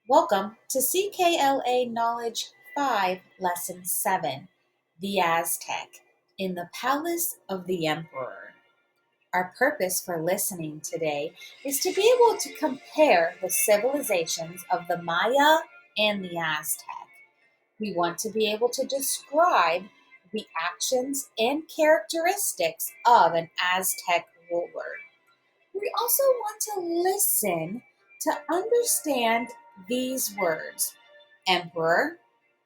Welcome to CKLA Knowledge 5, Lesson 7, The Aztec, in the Palace of the Emperor. Our purpose for listening today is to be able to compare the civilizations of the Maya and the Aztec. We want to be able to describe the actions and characteristics of an Aztec ruler. We also want to listen to understand these words: emperor,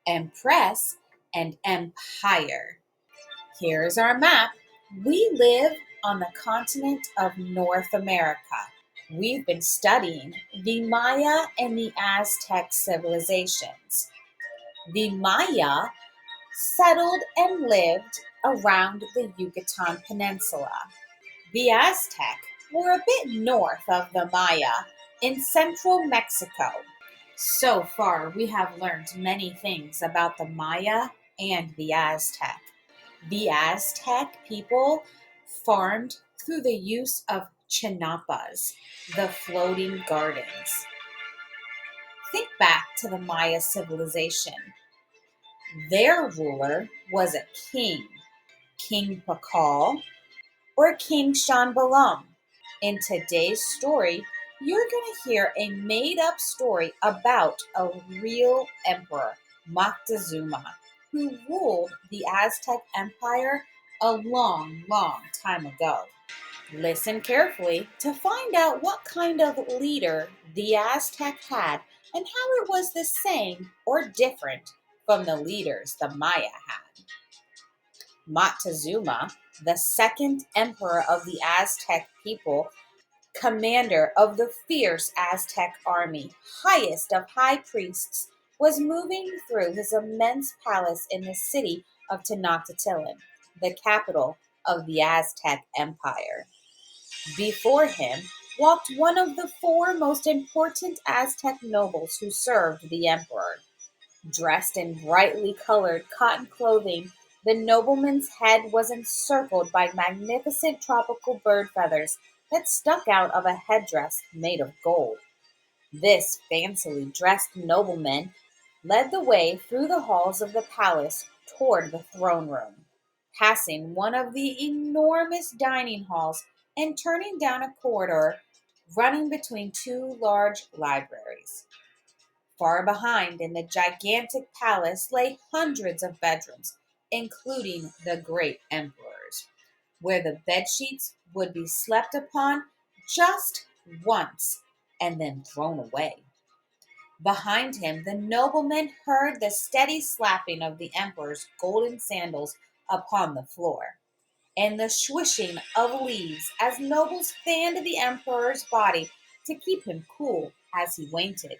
empress, and empire. Here's our map. We live on the continent of North America. We've been studying the Maya and the Aztec civilizations. The Maya settled and lived around the Yucatan Peninsula. The Aztec were a bit north of the Maya in central Mexico. So far, we have learned many things about the Maya and the Aztec. The Aztec people farmed through the use of chinapas, the floating gardens. Think back to the Maya civilization. Their ruler was a king, King Pakal, or King Shanbalam. In today's story, you're going to hear a made-up story about a real emperor, Moctezuma, who ruled the Aztec Empire a long, long time ago. Listen carefully to find out what kind of leader the Aztec had and how it was the same or different from the leaders the Maya had. Moctezuma, the second emperor of the Aztec people, commander of the fierce Aztec army, highest of high priests, was moving through his immense palace in the city of Tenochtitlan, the capital of the Aztec Empire. Before him walked one of the four most important Aztec nobles who served the emperor. Dressed in brightly colored cotton clothing, the nobleman's head was encircled by magnificent tropical bird feathers that stuck out of a headdress made of gold. This fancily dressed nobleman led the way through the halls of the palace toward the throne room, passing one of the enormous dining halls and turning down a corridor running between two large libraries. Far behind in the gigantic palace lay hundreds of bedrooms, including the great emperor's, where the bedsheets would be slept upon just once and then thrown away. Behind him, the nobleman heard the steady slapping of the emperor's golden sandals upon the floor, and the swishing of leaves as nobles fanned the emperor's body to keep him cool as he waited.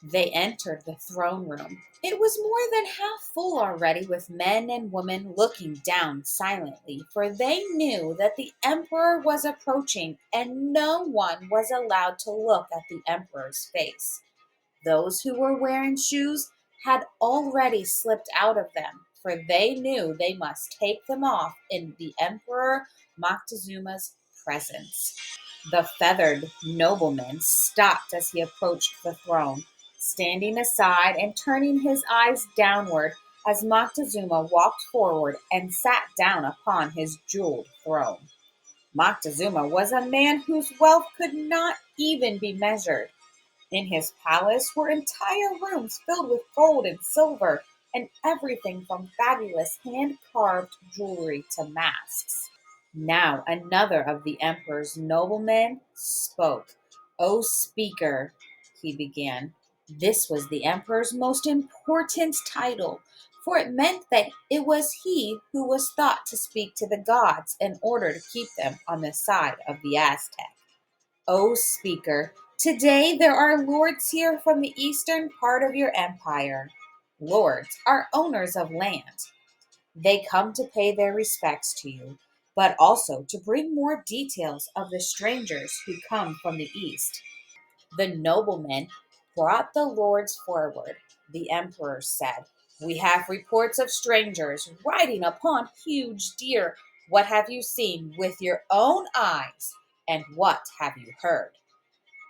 They entered the throne room. It was more than half full already, with men and women looking down silently, for they knew that the emperor was approaching and no one was allowed to look at the emperor's face. Those who were wearing shoes had already slipped out of them, for they knew they must take them off in the Emperor Moctezuma's presence. The feathered nobleman stopped as he approached the throne, standing aside and turning his eyes downward as Moctezuma walked forward and sat down upon his jeweled throne. Moctezuma was a man whose wealth could not even be measured. In his palace were entire rooms filled with gold and silver and everything from fabulous hand-carved jewelry to masks. Now another of the emperor's noblemen spoke. "O speaker," he began. This was the emperor's most important title, for it meant that it was he who was thought to speak to the gods in order to keep them on the side of the Aztec. "O speaker, today there are lords here from the eastern part of your empire. Lords are owners of land. They come to pay their respects to you, but also to bring more details of the strangers who come from the east." The noblemen brought the lords forward. The emperor said, "We have reports of strangers riding upon huge deer. What have you seen with your own eyes, and what have you heard?"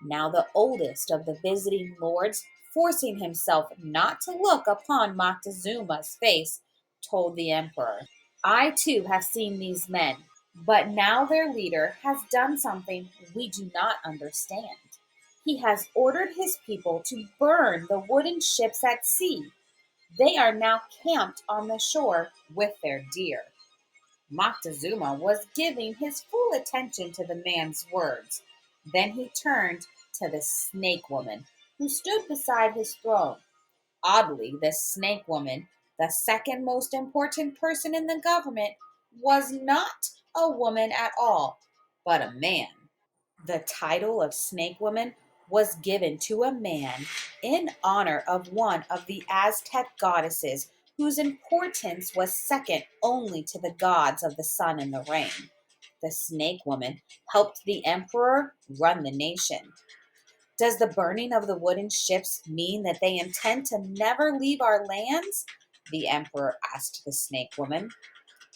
Now the oldest of the visiting lords, forcing himself not to look upon Moctezuma's face, told the emperor, I too have seen these men, but now their leader has done something we do not understand. He has ordered his people to burn the wooden ships at sea. They are now camped on the shore with their deer. Moctezuma was giving his full attention to the man's words. Then he turned to the snake woman, who stood beside his throne. Oddly, the snake woman, the second most important person in the government, was not a woman at all, but a man. The title of snake woman was given to a man in honor of one of the Aztec goddesses whose importance was second only to the gods of the sun and the rain. The snake woman helped the emperor run the nation. Does the burning of the wooden ships mean that they intend to never leave our lands? The emperor asked the snake woman.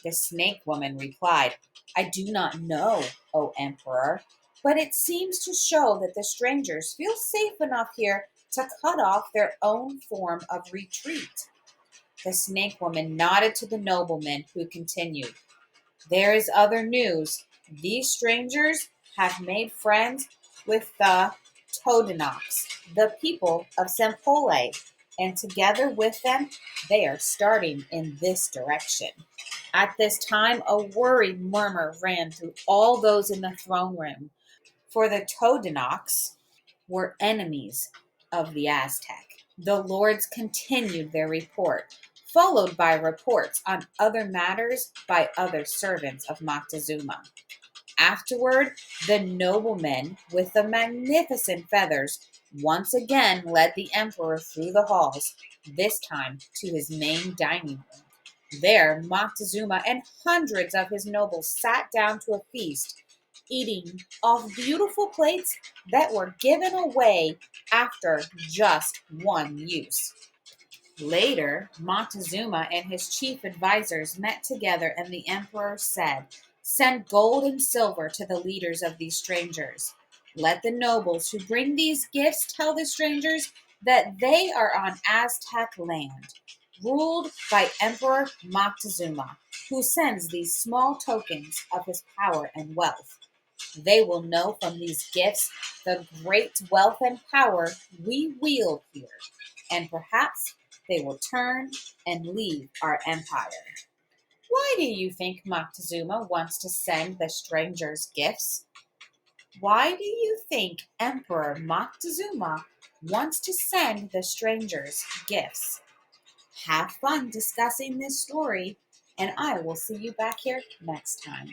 The snake woman replied, I do not know, O emperor, but it seems to show that the strangers feel safe enough here to cut off their own form of retreat. The snake woman nodded to the nobleman, who continued, there is other news. These strangers have made friends with the Todanoks, the people of Sempole, and together with them, they are starting in this direction. At this time, a worried murmur ran through all those in the throne room, for the Todanoks were enemies of the Aztec. The lords continued their report, followed by reports on other matters by other servants of Moctezuma. Afterward, the noblemen with the magnificent feathers once again led the emperor through the halls, this time to his main dining room. There, Moctezuma and hundreds of his nobles sat down to a feast, eating off beautiful plates that were given away after just one use. Later, Montezuma and his chief advisors met together, and the emperor said, send gold and silver to the leaders of these strangers. Let the nobles who bring these gifts tell the strangers that they are on Aztec land, ruled by Emperor Moctezuma, who sends these small tokens of his power and wealth. They will know from these gifts the great wealth and power we wield here, and perhaps they will turn and leave our empire. Why do you think Moctezuma wants to send the strangers gifts? Why do you think Emperor Moctezuma wants to send the strangers gifts? Have fun discussing this story, and I will see you back here next time.